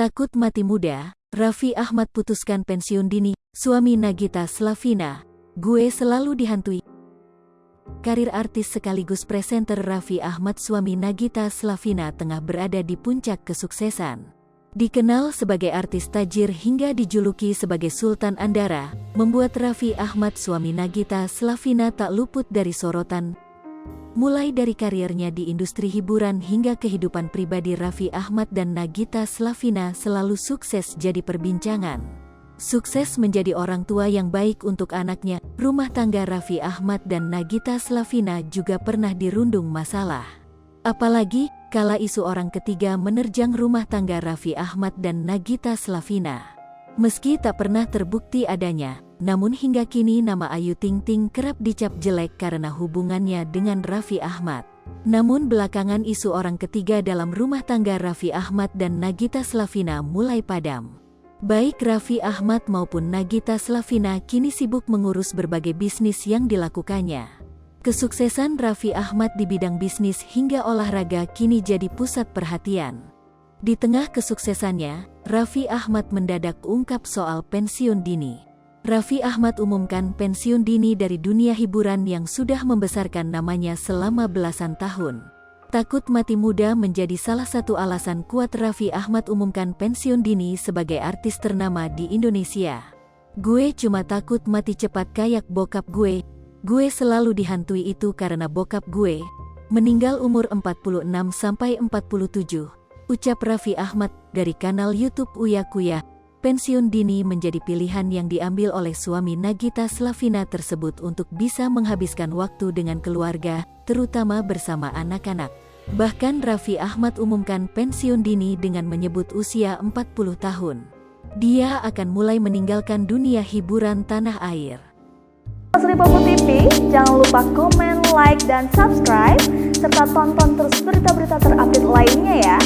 Takut mati muda, Raffi Ahmad putuskan pensiun dini. Suami Nagita Slavina, gue selalu dihantui. Karir artis sekaligus presenter Raffi Ahmad suami Nagita Slavina tengah berada di puncak kesuksesan. Dikenal sebagai artis tajir hingga dijuluki sebagai Sultan Andara, membuat Raffi Ahmad suami Nagita Slavina tak luput dari sorotan. Mulai dari karirnya di industri hiburan hingga kehidupan pribadi, Raffi Ahmad dan Nagita Slavina selalu sukses jadi perbincangan. Sukses menjadi orang tua yang baik untuk anaknya, rumah tangga Raffi Ahmad dan Nagita Slavina juga pernah dirundung masalah. Apalagi, kala isu orang ketiga menerjang rumah tangga Raffi Ahmad dan Nagita Slavina. Meski tak pernah terbukti adanya, namun hingga kini nama Ayu Ting Ting kerap dicap jelek karena hubungannya dengan Raffi Ahmad. Namun belakangan isu orang ketiga dalam rumah tangga Raffi Ahmad dan Nagita Slavina mulai padam. Baik Raffi Ahmad maupun Nagita Slavina kini sibuk mengurus berbagai bisnis yang dilakukannya. Kesuksesan Raffi Ahmad di bidang bisnis hingga olahraga kini jadi pusat perhatian. Di tengah kesuksesannya, Raffi Ahmad mendadak ungkap soal pensiun dini. Raffi Ahmad umumkan pensiun dini dari dunia hiburan yang sudah membesarkan namanya selama belasan tahun. Takut mati muda menjadi salah satu alasan kuat Raffi Ahmad umumkan pensiun dini sebagai artis ternama di Indonesia. Gue cuma takut mati cepat kayak bokap gue. Gue selalu dihantui itu karena bokap gue meninggal umur 46-47. Ucap Raffi Ahmad dari kanal YouTube Uya Kuya. Pensiun dini menjadi pilihan yang diambil oleh suami Nagita Slavina tersebut untuk bisa menghabiskan waktu dengan keluarga, terutama bersama anak-anak. Bahkan Raffi Ahmad umumkan pensiun dini dengan menyebut usia 40 tahun. Dia akan mulai meninggalkan dunia hiburan tanah air. Sripopo TV, jangan lupa komen, like, dan subscribe, serta tonton terus berita-berita terupdate lainnya ya.